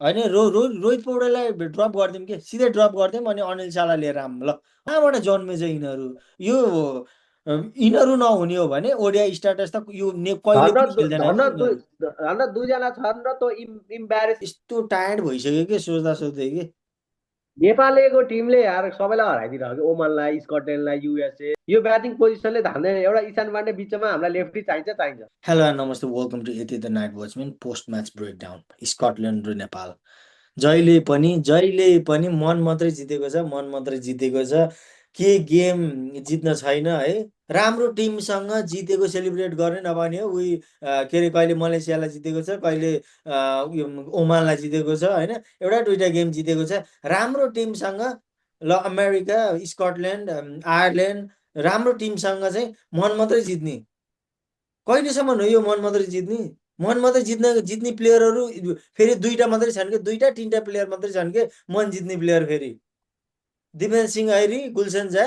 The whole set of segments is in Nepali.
होइन रोहित पौडेललाई ड्रप गरिदिउँ कि सिधै ड्रप गरिदिउँ अनि अनिल शाहलाई लिएर आऊँ ल। कहाँबाट जन्मेछ यिनीहरू? यो यिनीहरू नहुने हो भने ओडिआई स्ट्याटस त यो कहिले पनि खेल्दैन कि यिनीहरू। झन् दुईजना छन् र त्यो इम्बेरेस। यस्तो टायर्ड भइसक्यो कि सोच्दा सोच्दै कि। नेपालको टिमले यार सबैलाई हराइदिरहेको कि ओमनलाई, स्कटल्यान्डलाई, युएसए। यो ब्याटिङ पोजिसनले धान्दैन। एउटा इशान पाण्डे बिचमा हामीलाई लेफ्टी चाहिन्छ। हेलो एन्ड नमस्ते, welcome to Yeti the night watchman post match breakdown. Scotland र नेपाल जहिले पनि मन मात्रै जितेको छ, मन मात्रै जितेको छ। के गेम जित्न छैन है। राम्रो टिमसँग जितेको सेलिब्रेट गर्ने नभने हो उही के अरे कहिले मलेसियालाई जितेको छ, कहिले उयो ओमानलाई जितेको छ होइन। एउटा दुइटा गेम जितेको छ राम्रो टिमसँग। ल अमेरिका, स्कटल्यान्ड, आयरल्यान्ड राम्रो टिमसँग चाहिँ मन मात्रै जित्ने। कहिलेसम्म हो यो मन मात्रै जित्ने? मन मात्रै जित्ने प्लेयरहरू फेरि दुईटा मात्रै छन् कि, दुईटा तिनवटा प्लेयर मात्रै छन् कि मन जित्ने प्लेयर। फेरि दिपेन सिंह ऐरी, गुलसन झा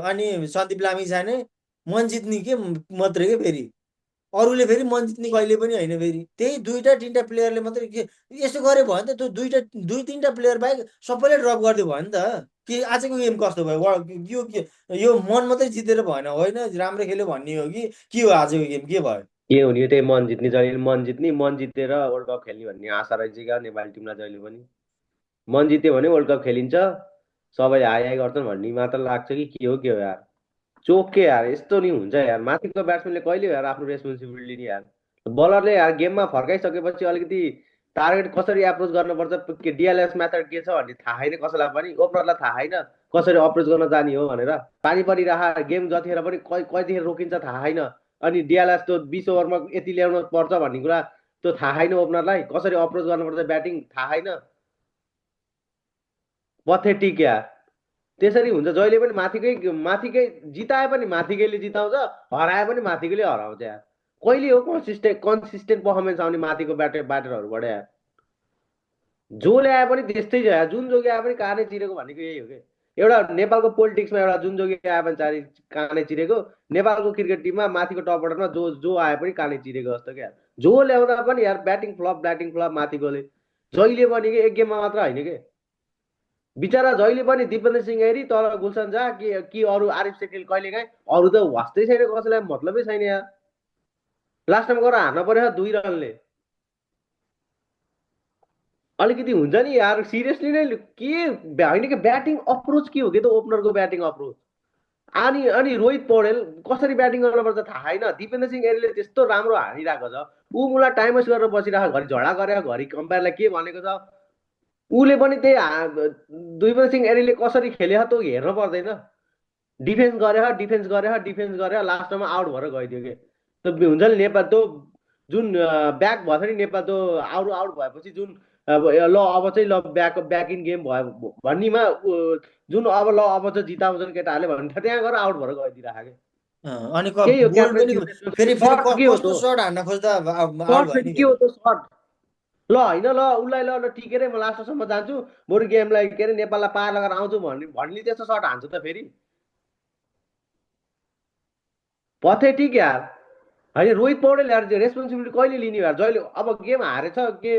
अनि सन्दीप लामिछाने मन जित्ने के मात्रै के फेरि। अरूले फेरि मन जित्ने कहिले पनि होइन। फेरि त्यही दुईटा तिनवटा प्लेयरले मात्रै के यसो गऱ्यो भयो नि त। त्यो दुई तिनवटा प्लेयर बाहेक सबैले ड्रप गरिदियो भयो नि त। कि आजको गेम कस्तो भयो? यो मन मात्रै जितेर भएन होइन, राम्रो खेल्यो भन्ने हो कि हो आजको गेम के भयो? के हुने त्यही मन जित्ने, जहिले मन जितेर वर्ल्ड कप खेल्ने भन्ने आशा रहेछ क्या नेपाली टिमलाई जहिले पनि। मन जित्यो भने वर्ल्ड कप खेलिन्छ, सबै हाई हाई गर्छन् भन्ने मात्र लाग्छ कि के हो यार। चोक यार यस्तो नि हुन्छ यार। माथिको ब्याट्सम्यानले कहिले यार आफ्नो रेस्पोन्सिबिलिटी लिने यार। बलरले यार गेममा फर्काइसकेपछि अलिकति टार्गेट कसरी एप्रोच गर्नुपर्छ, के डिएलएस मेथड के छ भन्ने थाहा छैन कसैलाई पनि। ओपनरलाई थाहा छैन कसरी अप्रोच गर्न जाने हो भनेर। पानी परिरह गेम जतिखेर पनि कतिखेर रोकिन्छ थाहा छैन। अनि डिएलएस त्यो 20 ओभरमा यति ल्याउनु पर्छ भन्ने कुरा त्यो थाहा छैन। ओपनरलाई कसरी अप्रोच गर्नुपर्छ ब्याटिङ थाहा छैन। पथेटिक यार। त्यसरी हुन्छ जहिले पनि। माथिकै जिताए पनि माथिकैले जिताउँछ, हराए पनि माथिकैले हराउँछ यार। कहिले हो कन्सिस्टेन्ट पर्फर्मेन्स आउने माथिको ब्याटरहरूबाट यार। जो ल्याए पनि त्यस्तै छ यार। जुन जोगी आए पनि कानै चिरेको भनेको यही हो कि। एउटा नेपालको पोलिटिक्समा एउटा जुन जोगी आए पनि कानै चिरेको, नेपालको क्रिकेट टिममा माथिको टप अर्डरमा जो आए पनि कानै चिरेको जस्तो क्या। जो ल्याउँदा पनि यार ब्याटिङ फ्लप माथिकोले जहिले पनि कि एक गेममा मात्र होइन कि। बिचरा जहिले पनि दिपेन्द्र सिंह ऐरी तर गुलसन झा कि अरू आरिफ सेकेल कहिले काहीँ अरू त वास्तै छैन, कसैलाई मतलबै छैन यार। लास्ट टाइम गएर हार्न पऱ्यो 2 रनले। अलिकति हुन्छ नि यार सिरियसली नै के होइन कि ब्याटिङ अप्रोच के हो कि त ओपनरको ब्याटिङ अप्रोच। अनि रोहित पौडेल कसरी ब्याटिङ गर्नुपर्छ थाहा छैन। दिपेन्द्र सिंह ऐरीले त्यस्तो राम्रो हानिरहेको छ, ऊ मलाई टाइम वेस्ट गरेर बसिरहेको, घरि झगडा गरेको, घरि कम्पायरलाई के भनेको छ। उसले पनि त्यही दिपेन्द्र सिंह ऐरीले कसरी खेले त हेर्नु पर्दैन। डिफेन्स गरे लास्टमा आउट भएर गइदियो कि। त्यो हुन्छ नि नेपाल त्यो जुन ब्याक भयो नि नेपाल त्यो आउट भएपछि जुन ल अब चाहिँ ल ब्याक इन गेम भयो भन्नेमा जुन अब चाहिँ जिताउँछन् केटाहरूले भन्ने त्यहाँ गएर आउट भएर गइदिइरहेको कि। अनि केही हो बोल्ड पनि क्याप्टेन्सी। फेरि फेरि सर्ट के हो कस्तो त सर्ट हान्न खोज्दा आउट सर्ट भयो फेरि नि के हो फेरि। त सर्ट। ल होइन ल उसलाई ल टिकेरै म लास्टसम्म जान्छु, बरु गेमलाई के अरे नेपाललाई पार लगाएर आउँछु भन्ने त्यस्तो सर्ट हान्छ त फेरि। पथेटिक यार। होइन रोहित पौडेल यार रेस्पोन्सिबिलिटी कहिले लिने यार। जहिले अब गेम हारेछ के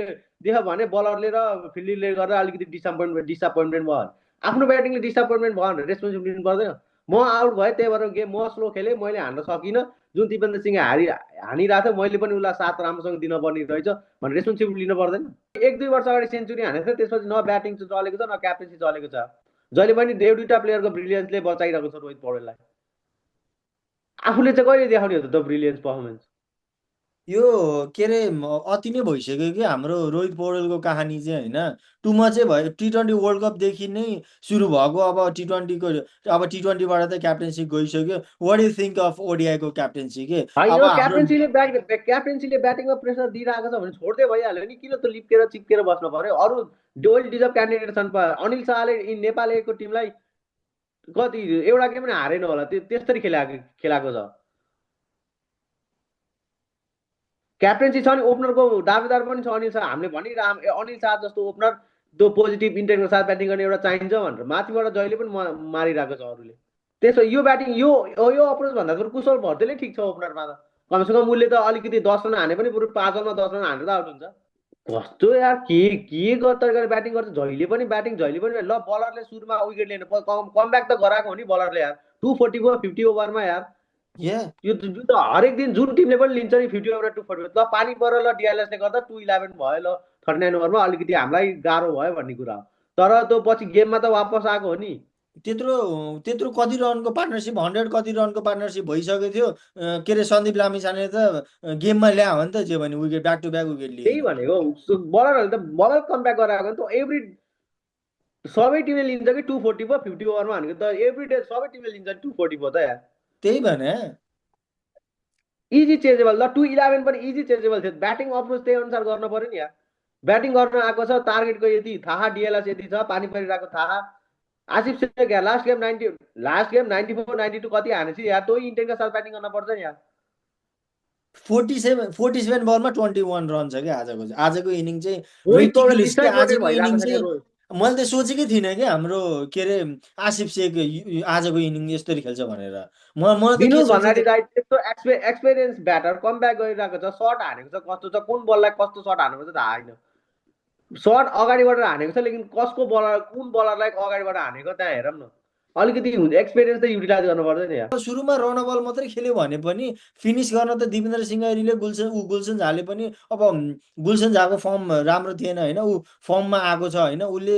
देख्यो भने बलरले र फिल्डिङले गर्दा अलिकति डिसअपोइन्टमेन्ट भयो, आफ्नो ब्याटिङले डिसअपोइन्टमेन्ट भयो भने रेस्पोन्सिबिलिटी लिनु पर्दैन। म आउट भएँ त्यही भएर गेम म स्लो खेलेँ, मैले हान्न सकिनँ। जुन दिपेन्द्र सिंह हानिरहेको थियो मैले पनि उसलाई साथ राम्रोसँग दिनुपर्ने रहेछ भने रेस्पोन्सिबिलिटी लिनु पर्दैन। 1-2 वर्ष अगाडि सेन्चुरी हानेको थियो, त्यसपछि न ब्याटिङ चलेको छ न क्याप्टेन्सी चलेको छ। जहिले पनि दुईटा प्लेयरको ब्रिलियन्सले बचाइरहेको छ रोहित पौडेललाई। आफूले चाहिँ कहिले देखाउने हो त ब्रिलियन्स पर्फर्मेन्स। यो के अरे अति नै भइसक्यो कि हाम्रो रोहित पौडेलको कहानी चाहिँ होइन। टु मचै भयो। T20 वर्ल्ड कपदेखि नै सुरु भएको। अब T20को अब T20बाट त क्याप्टेन्सी गइसक्यो। वाट यु थिङ्क अफ ओडिआईको क्याप्टेन्सी के अब होइन हाम्रो? क्याप्टेन्सीले ब्याटिङमा प्रेसर दिइरहेको छ भने छोड्दै भइहाल्यो नि। किन त लिप्केर चिप्केर बस्नु पर्यो। अरू वेल डिजर्भ क्यान्डिडेट छन्। अनिल शाहले नेपालएको टिमलाई कति एउटा गेम पनि हारेन होला, त्यसरी खेलाएको छ। क्याप्टेन्सी छ नि, ओपनरको दावेदार पनि छ अनिल शाह। हामीले भनिरह अनिल शाह जस्तो ओपनर त्यो पोजिटिभ इन्टेन्टको साथ ब्याटिङ गर्ने एउटा चाहिन्छ भनेर माथिबाट जहिले पनि मारिरहेको छ अरूले। त्यसो यो ब्याटिङ यो अप्रोच भन्दा बरु कुशल भर्तेले ठिक छ ओपनरमा त। कमसेकम उसले त अलिकति 10 रन हाने पनि बरु 5 ओभरमा 10 रन हानेर त आउट हुन्छ। कस्तो यार के तरिकाले ब्याटिङ गर्छ जहिले पनि ल बलरले सुरुमा विकेट लिने कमब्याक त गराएको हो नि बलरले यार 244 50 ओभरमा यार या यो त हरेक दिन जुन टिमले पनि लिन्छ नि 50 ओभर 240 ल पानी परेर ल डिआरएसले गर्दा 211 भयो ल 39 ओभरमा अलिकति हामीलाई गाह्रो भयो भन्ने कुरा हो तर त्यो पछि गेममा त वापस आएको हो नि त्यत्रो त्यत्रो कति रनको पार्टनरसिप 100 कति रनको पार्टनरसिप भइसकेको थियो के अरे सन्दीप लामिछाने त गेममा ल्यायो भने त जे भने wicket back to back wicket लियो त्यही त भनेको बलरहरूले त बलर कमब्याक गराएको नि त एभ्री सबै टिमले लिन्छ कि 244 50 ओभरमा भनेको त एभ्री डे सबै टिमले लिन्छ 244 त यार त्यही भने इजी चेन्जेबल ल 211 पनि इजी चेन्जेबल थियो ब्याटिङ अप्रोच त्यही अनुसार गर्न पर्यो नि यार ब्याटिङ गर्न आएको छ टार्गेटको यति थाहा डिएलएस यति छ पानी परिरहेको थाहा आसिफ शेख यार लास्ट गेम 94 92 कति हानेपछि यार तँ इन्टेन्टका साथ ब्याटिङ गर्न पर्छ नि यार 47 बलमा 21 रन छ क्या आजको इनिङ चाहिँ रोहित पौडेल रिटिकुलस के डिसअपोइन्टेड आजको इनिङ भइरहेको छ क्या चाहिँ मैले त सोचेकै थिइनँ कि हाम्रो के अरे आसिफ शेख आजको इनिङ यस्तरी खेल्छ भनेर म त के विनु सोचेँ भण्डारी राई त्यस्तो एक्सपिरियन्स ब्याटर कमब्याक गरिरहेको छ सर्ट हानेको छ कस्तो छ कुन बललाई कस्तो सर्ट हानेको छ थाहा छैन सर्ट अगाडिबाट हानेको छ लेकिन कसको बलर कुन बलरलाई अगाडिबाट हानेको त्यहाँ हेरौँ न अलिकति हुन्छ एक्सपिरियन्स त युटिलाइज गर्नुपर्छ नि यार सुरुमा रन बल मात्रै खेल्यो भने पनि फिनिस गर्न त दिपेन्द्र सिंह ऐरीले गुलसन झाले पनि अब गुलसन झाको फर्म राम्रो थिएन होइन ऊ फर्ममा आएको छ होइन उसले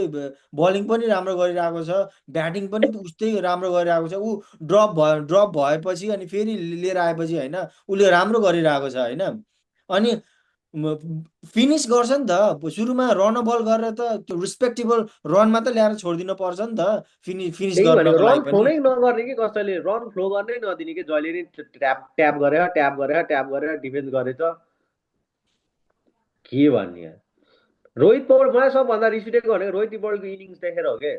बलिङ पनि राम्रो गरिरहेको छ ब्याटिङ पनि उस्तै राम्रो गरिरहेको छ ऊ ड्रप भएपछि अनि फेरि लिएर आएपछि होइन उसले राम्रो गरिरहेको छ होइन अनि फिनिस गर्छ नि त सुरुमा रन बल गरेर त त्यो रिस्पेक्टेबल रनमा त ल्याएर छोडिदिनु पर्छ नि त फिनिस त्यही भनेको गर्नको लागि रन फ्लो पनि नै नगर्ने कि कसैले रन फ्लो गर्नै नदिने कि जहिले नि ट्याप गरेर डिफेन्स गरेछ के भन्ने यार रोहित पौडेल मलाई सबभन्दा रिस उठेको भनेको रोहित पौडेलको इनिङ्स देखेर हो कि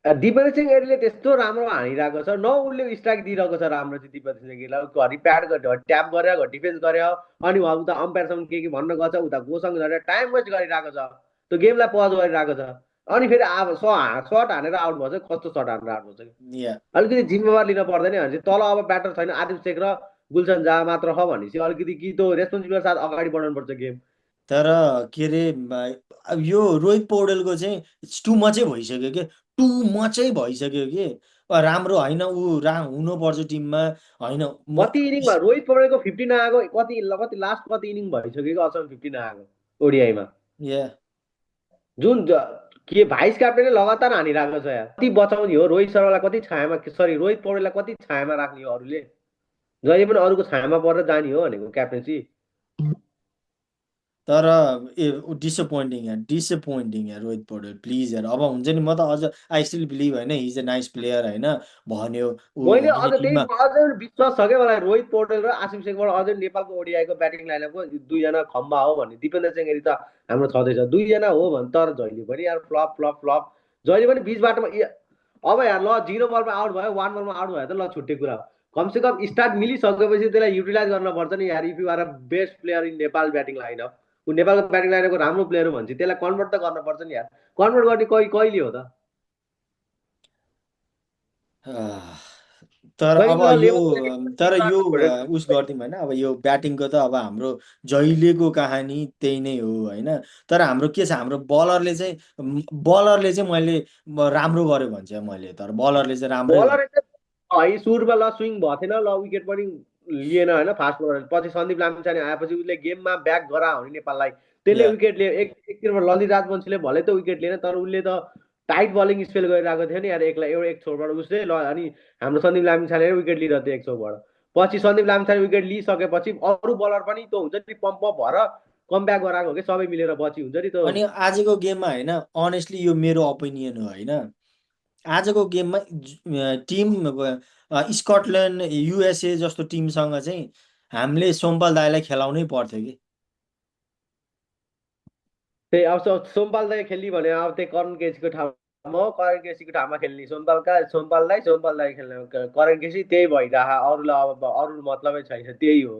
दिपेन्द्र सिंह एरीले त्यस्तो राम्रो हानिरहेको छ न उसले स्ट्राइक दिइरहेको छ राम्रो चाहिँ दिपेन्द्र सिंह एरीलाई घरि प्याड ट्याप गरेर घरि डिफेन्स गर्यो अनि उता अम्पायरसम्म के भन्न गएको छ उता गोसँग झरेर टाइम वेस्ट गरिरहेको छ त्यो गेमलाई पज गरिरहेको छ अनि फेरि अब सर्ट हानेर आउट भएछ कस्तो सर्ट हानेर आउट भएछ या अलिकति जिम्मेवार लिन पर्दैन भने चाहिँ तल अब ब्याटर छैन आदिम शेख र गुलसन झा मात्र छ भनेपछि अलिकति कि त्यो रेस्पोन्सिबल साथ अगाडि बढाउनुपर्छ गेम तर के अरे अब यो रोहित पौडेलको चाहिँ टु मचै भइसक्यो कि टु मचै भइसक्यो कि राम्रो होइन ऊ हुनुपर्छ टिममा होइन कति इनिङमा रोहित पौडेलको 50 नआएको कति कति लास्ट कति इनिङ भइसक्यो कि अचम्म 50 नआएको ओडिआईमा या जुन के भाइस क्याप्टेनले लगातार हानिरहेको छ यार कति बचाउने हो रोहित शर्मालाई कति छायामा सरी रोहित पौडेललाई कति छायामा राख्ने हो अरूले जहिले पनि अरूको छायामा परेर जाने हो भनेको क्याप्टेन्सी तर ए डिसपोइन्टिङ यार रोहित पौडेल प्लिज यार अब हुन्छ नि म त अझ आई स्टिल बिलिभ होइन हिज ए नाइस प्लेयर होइन भन्यो ऊ मैले होइन अझ त्यही टिममा अझै पनि विश्वास छ क्या मलाई रोहित पौडेल र आसिम शेखबाट अझै नेपालको ओडिआईको ब्याटिङ लाइनअपको दुईजना खम्बा हो भन्ने दिपेन्द्र सेङ्गेरी त हाम्रो छँदैछ दुईजना हो भने तर जहिले पनि यार फ्लप फ्लप फ्लप जहिले पनि बिच बाटोमा अब यार ल 0 बलमा आउट भयो 1 बलमा आउट भयो त ल छुट्टै कुरा हो कमसेकम स्टार्ट मिलिसकेपछि त्यसलाई युटिलाइज गर्न पर्छ नि यार if you are a best player in Nepal batting lineup ऊ नेपालको ब्याटिङ लाइनअपको राम्रो प्लेयर हो भने चाहिँ त्यसलाई कन्भर्ट त गर्न पर्छ नि यार कन्भर्ट गर्ने कहिले हो त आह, तर खै अब ल यो तर यो लेभल उस गरिदिउँ होइन अब यो ब्याटिङको त अब हाम्रो जहिलेको कहानी त्यही नै हो होइन तर हाम्रो के छ हाम्रो बलरले चाहिँ मैले राम्रो गर्यो भन्छ मैले तर बलरले चाहिँ राम्रै बलर गर्यो है सुरुमा ल स्विङ भएको थिएन ल विकेट पनि लिएन होइन फास्ट बलर पछि सन्दीप लामिछाने आएपछि उसले गेममा ब्याक गरा हो नि नेपाललाई त्यसले या विकेट लियो एकतिरमा ललित राजवंशीले भले त विकेट लिएन तर उसले त टाइट बलिङ स्पेल गरिरहेको थियो नि यार एक्लै एउटा एक छोरबाट उसले ल अनि हाम्रो सन्दीप लामिछाने विकेट लिइरहेको थियो एक छोरबाट पछि सन्दीप लामिछाने विकेट लिइसकेपछि अरू बलर पनि त्यो हुन्छ नि पम्प भएर कमब्याक गराएको हो कि सबै मिलेर पछि हुन्छ नि त्यो अनि आजको गेममा होइन अनेस्टली यो मेरो ओपिनियन हो होइन आजको गेममा टिम स्कटल्यान्ड युएसए जस्तो टिमसँग चाहिँ हामीले सोमपाल दाईलाई खेलाउनै पर्थ्यो कि त्यही अब सोमपाल दाई खेल्ने भने अब त्यही करण केसीको ठाउँमा हो करण केसीको ठाउँमा खेल्ने सोमपाल दाई खेल्ने करण केसी त्यही भइरह अरूलाई अब अरू मतलबै छैन त्यही हो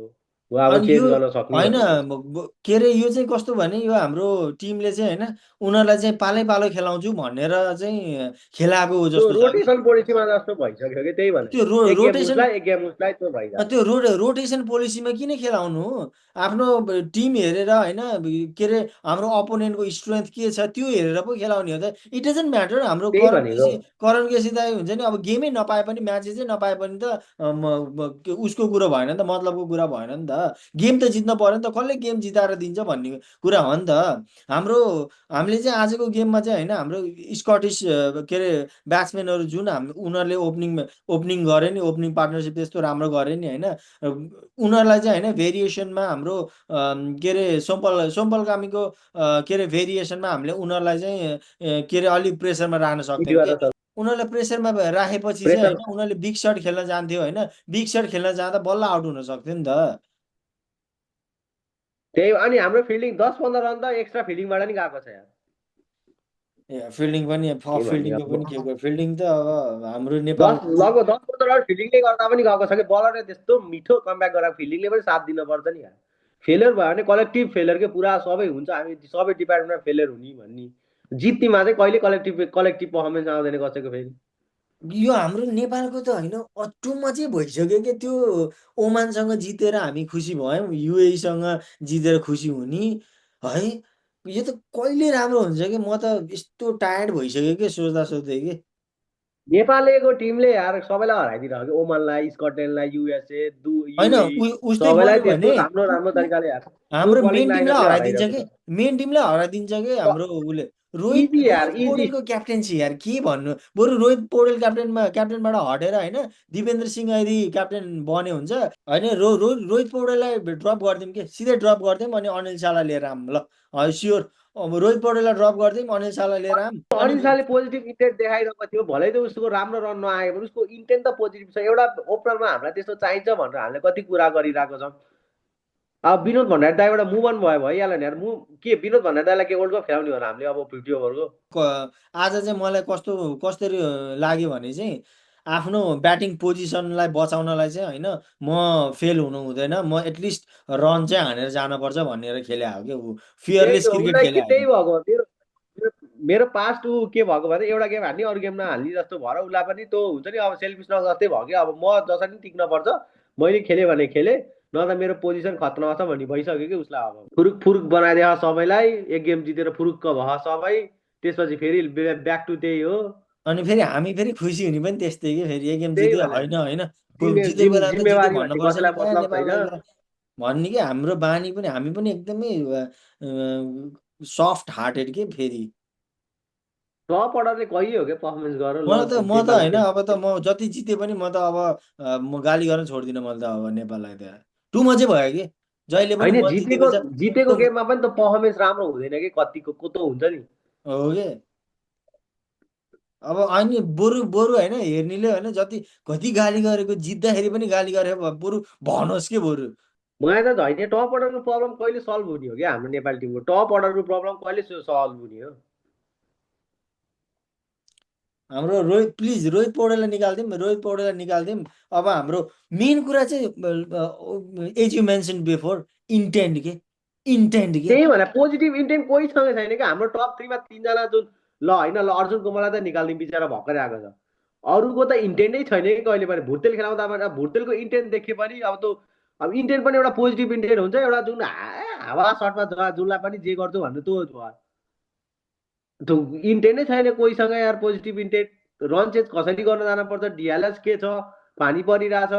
वा अब अनि यो चेन्ज गर्न सक्ने होइन भनेपछि। के अरे यो चाहिँ कस्तो भने यो हाम्रो टिमले चाहिँ होइन उनीहरूलाई चाहिँ पालै पालो खेलाउँछु भनेर चाहिँ खेलाएको हो त्यो जस्तो छ कि रोटेसन पोलिसीमा जस्तो भइसक्यो कि त्यही भने। त्यो एक गेम रोटेसन उसलाई एक गेम उसलाई त्यो भइरहेको त्यो रोटेसन पोलिसीमा किन खेलाउनु आफ्नो टिम हेरेर होइन के अरे हाम्रो अपोनेन्टको स्ट्रेन्थ के छ त्यो हेरेर पो खेलाउने हो त इट डजन्ट म्याटर हाम्रो त्यही भनेको। करण केसी दाई हुन्छ नि अब गेमै नपाए पनि म्याचेसै नपाए पनि त उसको कुरो भएन नि त मतलबको कुरा भएन नि त गेम त जित्न पर्यो नि त कसले गेम जिताएर दिन्छ भन्ने कुरा हो नि त हाम्रो हामीले चाहिँ आजको गेममा चाहिँ होइन हाम्रो स्कटिस के अरे ब्याट्सम्यानहरू जुन उनीहरूले ओपनिङ गरे नि ओपनिङ पार्टनरसिप त्यस्तो राम्रो गरे नि होइन उनीहरूलाई चाहिँ होइन भेरिएसनमा हाम्रो के अरे सोम्पल कामीको के अरे भेरिएसनमा हामीले उनीहरूलाई चाहिँ के अरे अलिक प्रेसरमा राख्न हिट सक्थ्यौँ कि गर्न सक्छ। उनीहरूलाई प्रेसरमा राखेपछि चाहिँ प्रेसर होइन उनीहरूले बिग सट खेल्न जान्थ्यो होइन बिग सट खेल्न जाँदा बल्ल आउट हुन सक्थ्यो नि त त्यही अनि हाम्रो फिल्डिङ 10-15 रन त एक्स्ट्रा फिल्डिङबाट नि गएको छ यार। ए फिल्डिङ पनि के भन्ने फिल्डिङको पनि के अब फिल्डिङ त अब हाम्रो दस नेपालमा चाहिँ लगभग 10-15 रन फिल्डिङले गर्दा पनि गएको छ कि बलरले त्यस्तो मिठो कमब्याक गरेर फिल्डिङले पनि साथ दिनुपर्छ नि यार। फेलियर भयो भने कलेक्टिभ फेलियरकै पुरा सबै हुन्छ हामी सबै डिपार्टमेन्टमा फेलियर हुने भन्ने। जित्नेमा चाहिँ कहिले कलेक्टिभ पर्फर्मेन्स आउँदैन कसैको फेरि। यो हाम्रो नेपालको त होइन अचम्म चाहिँ भइसक्यो कि त्यो ओमानसँग जितेर हामी खुसी भयौँ युएईसँग जितेर खुसी हुने है यो त कहिले राम्रो हुन्छ कि म त यस्तो टायर्ड भइसक्यो कि सोच्दा सोच्दै कि नेपालको टिमले यार सबैलाई हराइदिरहेको कि ओमनलाई स्कटल्यान्डलाई युएसए होइन युए उस्तै सबैलाई बन्यो भने त्यस्तो राम्रो राम्रो तरिकाले यार फुल हाम्रो बलिङ मेन टिमलाई लाइनअपले हराइदिन्छ कि हराइरहेको छ। हाम्रो उसले रोहित इजी यार रोहित इजी। पौडेलको क्याप्टेन्सी यार के भन्नु बरु रोहित पौडेल क्याप्टेनबाट हटेर होइन दिपेन्द्र सिंह ऐरी क्याप्टेन बने हुन्छ होइन रोहित पौडेललाई ड्रप गरिदिउँ कि सिधै ड्रप गरिदिउँ अनि अनिल शाहलाई लिएर आऊँ ल स्योर अब रोहित पौडेललाई ड्रप गरिदिउँ अनिल शाहलाई लिएर आऊँ अनिल अनि शाहले पोजिटिभ इन्टेन्ट देखाइरहेको थियो भलै त उसको राम्रो रन नआयो भने उसको इन्टेन्ट त पोजिटिभ छ एउटा ओपनरमा हामीलाई त्यस्तो चाहिन्छ भनेर हामीले कति कुरा गरिरहेको छौँ। अब विनोद भण्डारी दाइबाट मुभ अन भयो भइहाल्यो नि यार के विनोद भण्डारी दाइलाई के वर्ल्ड कप खेलाउने हो र हामीले अब 50 ओभरको। आज चाहिँ मलाई कसरी लाग्यो भने चाहिँ आफ्नो ब्याटिङ पोजिसनलाई बचाउनलाई चाहिँ होइन म फेल हुनु हुँदैन म एटलिस्ट रन चाहिँ हानेर जानुपर्छ भनेर खेले हो क्या ऊ त्यही फियरलेस त क्रिकेट उसलाई खेले कि हो त्यही भएको मेरो मेरो मेरो पास्ट ऊ के भएको भने एउटा गेम हाल्ने अरू गेम नहाल्ने जस्तो भएर उसलाई पनि त्यो हुन्छ नि अब सेल्फिस जस्तै भयो कि अब म जसरी पनि टिक्न पर्छ मैले खेलेँ भने खेलेँ न त मेरो पोजिसन खतरा छ भन्ने भइसक्यो कि उसलाई अब फुरुक फुरुक बनाइदियो सबैलाई एक गेम जितेर फुरुक्क भयो सबै त्यसपछि फेरि ब्याक टु त्यही हो। अनि फेरि हामी फेरि खुसी हुने पनि त्यस्तै कि फेरि एक गेम त्यही जित्यो भने होइन होइन जितेको बेला त जित्यो जिम्मेवारी भन्ने भन्नुपर्छ नि कसैलाई क्या मतलब छैन। नेपाललाई त भन्ने कि हाम्रो बानी पनि हामी पनि एकदमै सफ्ट हार्टेड के फेरि टप अर्डरले कहिले हो क्या पर्फर्मेन्स गरेर म त नेपाललाई होइन चाहिँ अब त म जति जिते पनि म त अब म गाली गर्न छोड्दिनँ मैले त अब नेपाललाई त टु मचै भयो कि जहिले पनि होइन म जितेको जितेको छ जितेको गेममा पनि त पर्फर्मेन्स राम्रो हुँदैन कि कतिको कुतो हुन्छ नि। हो कि अब अनि बरु बरु होइन हेर्नेले होइन कति गाली गरेको जित्दाखेरि पनि गाली गरे बरु भनोस् के बरु मलाई त होइन टप अर्डरको प्रब्लम कहिले सल्भ हुने हो क्या हाम्रो नेपाली टिमको टप अर्डरको प्रब्लम कहिले सल्भ हुने हो। हाम्रो प्लिज रोहित पौडेललाई निकालिदिउँ रोहित पौडेललाई निकालिदिउँ अब हाम्रो मेन कुरा चाहिँ as you mention before intent के इन्टेन्ट के त्यही भने पोजिटिभ इन्टेन्ट कोहीसँग छैन क्या हाम्रो टप 3मा 3जना जुन ल होइन ल अर्जुन कुमारलाई त निकालिदिउँ बिचरा भर्खरै आएको छ। अरूको त इन्टेन्टै छैन कि कहिले पनि भुर्तेल खेलाउँदा पनि अब भुर्तेलको इन्टेन्ट देखे पनि अब त अब इन्टेन्ट पनि एउटा पोजिटिभ इन्टेन्ट हुन्छ एउटा जुन हावा सर्टमा जुनलाई पनि जे गर्छु भन्नु त्यो भयो। त्यो इन्टेन्टै छैन कोहीसँग यार पोजिटिभ इन्टेन्ट रन चेज कसरी गर्न जानुपर्छ डिएलएस के छ पानी परिरहेछ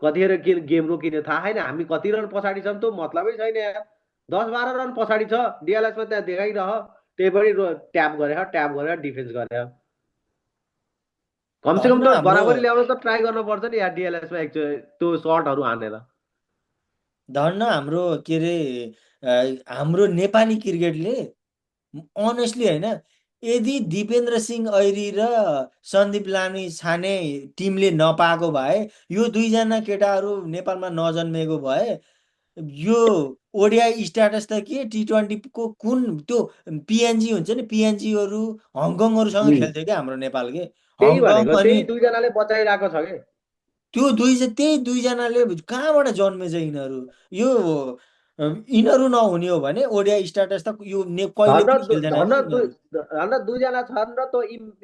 कतिखेर के गेम रोकिने थाहा छैन हामी कति रन पछाडि छौँ त्यो मतलबै छैन यार 10-12 रन पछाडि छ डिएलएसमा त्यहाँ देखाइरह त्यही पनि ट्याप गरेर डिफेन्स गरे कमसेकम धन्न त हाम्रो बराबरी ल्याउन त ट्राई गर्नुपर्छ नि यार डिएलएसमा एकचोटि त्यो सर्टहरू हानेर। धन्न हाम्रो के अरे हाम्रो नेपाली क्रिकेटले अनेस्टली होइन यदि दिपेन्द्र सिंह ऐरी र सन्दीप लामी छाने टिमले नपाएको भए यो दुईजना केटाहरू नेपालमा नजन्मेको भए यो ओडिआई स्ट्याटस त के T20 को कुन त्यो पिएनजी हुन्छ नि पिएनजीहरू हङकङहरूसँग उम्, खेल्थ्यो क्या हाम्रो नेपाल के त्यही हङकङ भनेको अनि त्यही दुईजनाले बचाइरहेको छ कि त्यही दुईजनाले कहाँबाट जन्मेछ यिनीहरू? यो यिनीहरू नहुने हो भने ओडिआई स्ट्याटस त यो कहिले पनि खेल्दैन कि यिनीहरू। धन्न दुईजना छन् र त्यो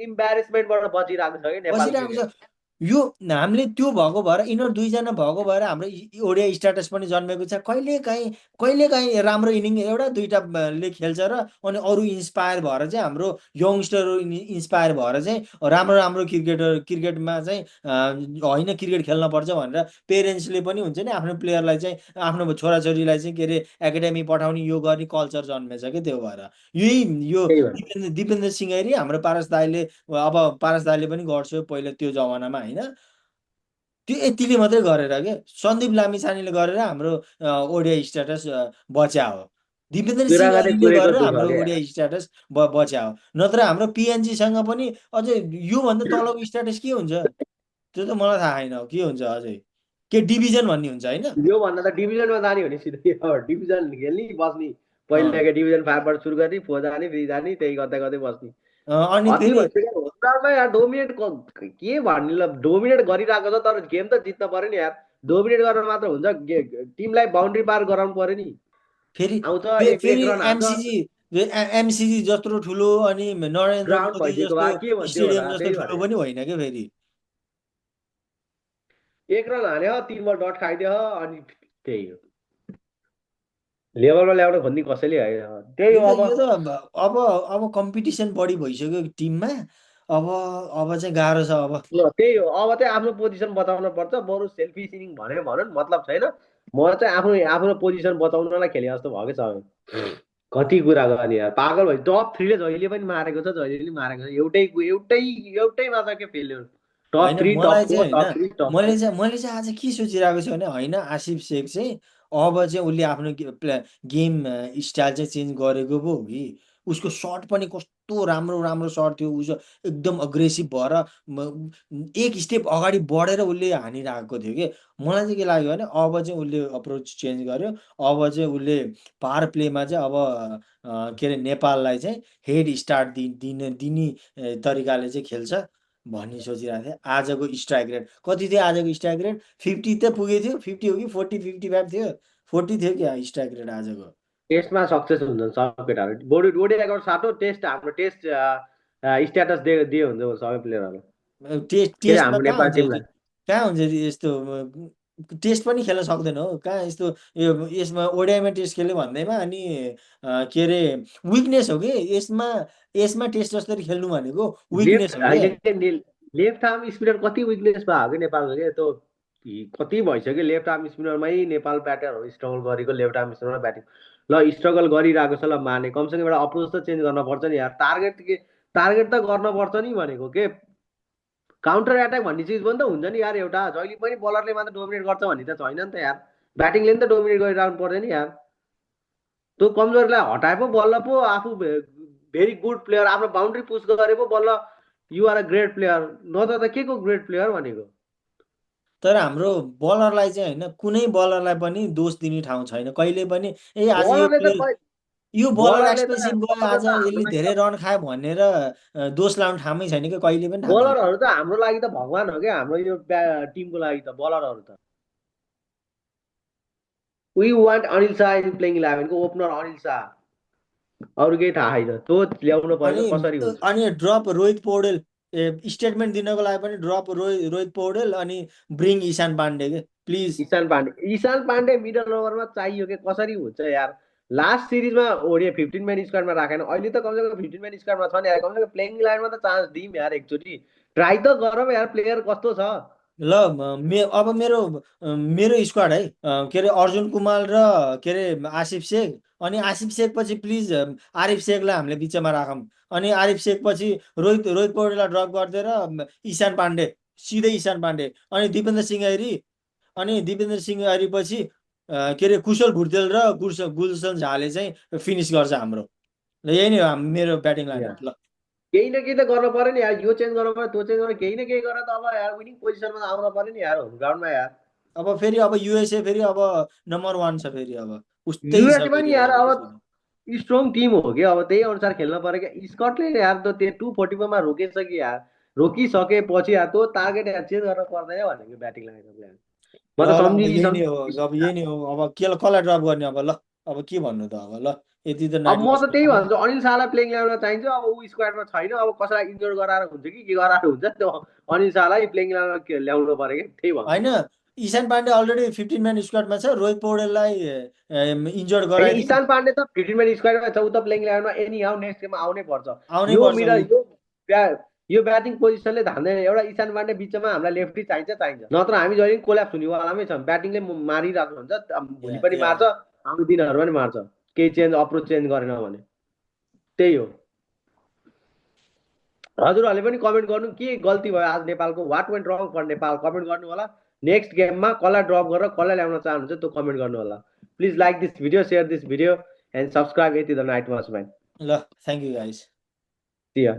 इम्बेरेसमेन्टबाट बचिरहेको छ कि नेपाली बसिरहेको क्रिकेट। छ। यो हामीले त्यो भएको भएर यिनीहरू दुईजना भएको भएर हाम्रो ओडिआई स्ट्याटस पनि जन्मेको छ। कहिलेकाहीँ राम्रो इनिङ एउटा दुईटा ले खेल्छ र अनि अरू इन्सपायर भएर चाहिँ हाम्रो यङ्स्टरहरू इन्सपायर भएर चाहिँ राम्रो राम्रो क्रिकेटमा चाहिँ होइन क्रिकेट खेल्न पर्छ भनेर पेरेन्ट्सले पनि हुन्छ नि आफ्नो प्लेयरलाई चाहिँ आफ्नो छोराछोरीलाई चाहिँ के अरे एकाडेमी पठाउने यो गर्ने कल्चर जन्मेछ कि त्यो भएर यो त्यही भएर दिपेन्द्र सिंह हेरी हाम्रो पारस दाईले अब पारस दाईले पनि गर्छ पहिला त्यो जमानामा होइन। त्यो यतिले मात्रै गरेर के सन्दीप लामिछानेले गरेर हाम्रो ओडिआई स्ट्याटस बच्या हो। दिपेन्द्र सिंह कुराकानी ऐरीले कुरेको गरेर दुःख हाम्रो क्या। ओडिआई स्ट्याटस बच्या हो। नत्र हाम्रो पिएनजीसँग पनि अझै योभन्दा तलको स्ट्याटस के हुन्छ त्यो त मलाई थाहा छैन हो के हुन्छ अझै। के डिभिजन भन्ने हुन्छ होइन। योभन्दा त डिभिजनमा जाने हो नि सिधै अब डिभिजन खेल्ने बस्ने। अँ, पहिलाको डिभिजन 5बाट सुरु गर्ने, 4 जाने, 3 जाने, त्यही गर्दै गर्दै बस्ने। अनि अति फेरि भइसक्यो होमग्राउन्डमा यार डोमिनेट के भन्ने ल डोमिनेट गरिरहेको छ तर गेम त जित्न पर्यो नि यार। डोमिनेट गरेर मात्र हुन्छ टिमलाई बााउन्ड्री पार गराउनु पर्यो नि। फेरि आउँछ एक फेरि रन हान्छ एमसिजी जत्रो ठुलो अनि नरेन्द्र ग्राउन्ड मोदी भइदिएको जस्तो भए के भन्थ्यो स्टेडियम होला जस्तो त्यही ठुलो भने। पनि होइन क्या फेरि। एक रन हान्यो 3 बल डट खाइदियो अनि त्यही हो। लेभलमा ल्याउन खोज्ने कसैले होइन त्यही हो अब। यो त अब कम्पिटिसन बढी भइसक्यो टिममा। अब चाहिँ गाह्रो छ अब। ल त्यही हो अब चाहिँ आफ्नो पोजिसन बचाउन पर्छ बरु सेल्फिस इनिङ भन्यो भनौँ मतलब छैन। म चाहिँ आफ्नो आफ्नो पोजिसन बचाउनलाई खेले जस्तो भयो कि छ। कति कुरा गर्ने यार पागल भयो टप 3ले जहिले पनि मारेको छ जहिले पनि मारेको छ एउटैमा छ के फेल्यो। टप होइन थ्री मलाई टप चाहिँ फोर होइन टप थ्री टप फोर मैले चाहिँ आज के सोचिरहेको छु भने होइन आसिफ शेख चाहिँ अब चाहिँ उसले आफ्नो गेम स्टाइल चाहिँ चेन्ज गरेको पो हो कि। उसको सर्ट पनि कस्तो राम्रो राम्रो सर्ट थियो उस एकदम अग्रेसिभ भएर एक स्टेप अगाडि बढेर उसले हानिरहेको थियो कि। मलाई चाहिँ के लाग्यो भने अब चाहिँ उसले अप्रोच चेन्ज गर्यो। अब चाहिँ उसले पावर प्लेमा चाहिँ अब के अरे नेपाललाई चाहिँ हेड स्टार्ट दिने तरिकाले चाहिँ खेल्छ भन्ने सोचिरहेको थिएँ। आजको स्ट्राइक रेट कति थियो? आजको स्ट्राइक रेट 50 त पुगेको थियो। 50 हो कि 40 55 थियो। 40 थियो क्या स्ट्राइक रेट आजको। टेस्टमा सक्सेस हुन्छन् सब केटाहरू बोडी ओडिआईको साटो टेस्ट हाम्रो टेस्ट स्ट्याटस दियो हुन्छ सबै प्लेयरहरू के अरे टेस्टमा हाम्रो कहाँ नेपाली हुन्छ टिमलाई। कहाँ हुन्छ यस्तो टेस्ट पनि खेल्न सक्दैन हो कहाँ यस्तो यो यसमा ओडिआईमा टेस्ट खेल्यो भन्दैमा अनि के अरे विकनेस हो कि यसमा यसमा टेस्ट जसरी खेल्नु भनेको लेफ्ट विकनेस हो कि। होइन लेफ्ट आर्म स्पिनर कति विकनेस भयो कि नेपालको के त्यो कति भइसक्यो लेफ्ट आर्म स्पिनरमै नेपाल ब्याटरहरू स्ट्रगल गरेको लेफ्ट आर्म स्पिनरमा ब्याटिङ ल स्ट्रगल गरिरहेको छ ल माने कमसेकम एउटा अप्रोच त चेन्ज गर्न पर्छ नि यार टार्गेट त गर्न पर्छ नि भनेको के काउन्टर एट्याक भन्ने चिज पनि त हुन्छ नि यार एउटा जहिले पनि बलरले मात्र डोमिनेट गर्छ भन्ने त छैन नि त यार ब्याटिङले नि त डोमिनेट गरिरहनु पर्छ नि यार। त्यो कमजोरीलाई हटाए पो बल्ल पो आफू भेरी गुड प्लेयर आफ्नो बााउन्ड्री पुस गरे पो बल्ल you are a great player नत्र त के को ग्रेट प्लेयर भनेको। तर हाम्रो बलरलाई चाहिँ होइन कुनै बलरलाई पनि दोष दिने ठाउँ छैन कहिले पनि। ए आज यो बलरले प्लेयर त यो बलर बलरले त एक्सपेन्सिभ गयो बलर आज त हाम्रो यसले लागि धेरै त रन खायो भनेर दोष लाउने ठाउँमै छैन कि कहिले पनि ठाउँ छैन। बलरहरू त हाम्रो लागि त भगवान् हो क्या हाम्रो यो टिमको लागि त बलरहरू त we want Anil Shah is playing इलेभेनको ओपनर अनिल शाह अरू केही थाहा छैन त्यो ल्याउनु अनि पऱ्यो कसरी हुन्छ। अनि ड्रप रोहित पौडेल स्टेटमेन्ट दिनको लागि पनि ड्रप रोहित पौडेल अनि ब्रिङ ईशान पाण्डे के प्लिज। ईशान पाण्डे मिडल ओभरमा चाहियो कि कसरी हुन्छ यार। लास्ट सिरिजमा ओडिया 15 म्यान स्क्वाडमा राखेन अहिले त कमसेकम 15 म्यान स्क्वाडमा छ नि यार कमसेकम प्लेइङ इलेभेनमा त चान्स दिउँ यार एकचोटि ट्राई त गरौँ यार प्लेयर कस्तो छ। ल अब मेरो स्क्वाड है के अरे अर्जुन कुमार र के अरे आसिफ शेख अनि आसिफ शेख पछि प्लिज आरिफ शेखलाई हामीले बिचमा राखौँ। अनि आरिफ शेख पछि रोहित रोहित पौडेललाई ड्रप गरिदिएर ईशान पाण्डे सिधै ईशान पाण्डे अनि दिपेन्द्र सिंह ऐरी अनि दिपेन्द्र सिंह ऐरी पछि के अरे कुशल भुटेल र गुलसन झाले चाहिँ फिनिस गर्छ हाम्रो। ल यही नै हो मेरो ब्याटिङ लाइनअप ल। केही न केही त गर्नु पर्यो नि यार यो चेन्ज गर्नु पर्यो त्यो चेन्ज गर्नु केही न केही गरेर त अब यार विनिङ पोजिसनमा त आउनु पर्यो नि यार होम ग्राउन्डमा यार। अब फेरि अब युएसए फेरि अब नम्बर वान छ फेरि अब उस्तै छ युएसए पनि फेरि यार अब अब त्यसमा। स्ट्रङ टिम हो कि अब त्यही अनुसार खेल्न पर्यो क्या स्कटले यार त त्यो 244 मा रोकेछ कि यार रोकिसकेपछि त्यो टार्गेट चेन्ज गर्न पर्दैन भनेको ब्याटिङ लाइनको ल म त ल अब यही नै हो सम्झिसम्म अब यही नै हो अब कसलाई ड्रप गर्ने अब ल अब के भन्नु त अब ल यति त अब म त त्यही 90% भन्छु अनिल शाहलाई प्लेइङ ल्याउन चाहिन्छ अब ऊ स्क्वाडमा छैन अब कसैलाई इन्जोर गराएर हुन्छ कि के गराएर हुन्छ त्यो अनिल शाहलाई प्लेइङ ल्याउनु पर्यो कि त्यही भन्छु होइन म ईशान पाण्डे अलरेडी 15 म्यान स्क्वाडमा छ रोहित पौडेललाई इन्जोर्ड होइन गराइदिउँ इशान पाण्डे त 15 म्यान स्क्वाडमा छ ऊ त प्लेइङ ल्याउनमा एनी हाउ नेक्स्ट गेममा आउनै पर्छ आउनै यो पर्छ ऊ मिडल यो ब्याटिङ पोजिसनले धान्दैन एउटा इशान पाण्डे बिचमा हामीलाई लेफ्टी चाहिन्छ नत्र हामी जहिले पनि कोल्याप्स हुनेवालामै छौँ ब्याटिङले मारिरहेको हुन्छ भोलि पनि या मार्छ आउने दिनहरू पनि मार्छ केही चेन्ज अप्रोच चेन्ज गरेन भने त्यही हो हजुरहरूले पनि कमेन्ट गर्नु के गल्ती भयो आज नेपालको what went wrong for Nepal comment गर्नु होला नेक्स्ट गेममा कसलाई ड्रप गरेर कसलाई ल्याउन चाहनुहुन्छ त्यो कमेन्ट गर्नु होला please like this video share this video and subscribe यति द नाइट वाच म्यान ल thank you guys see yeah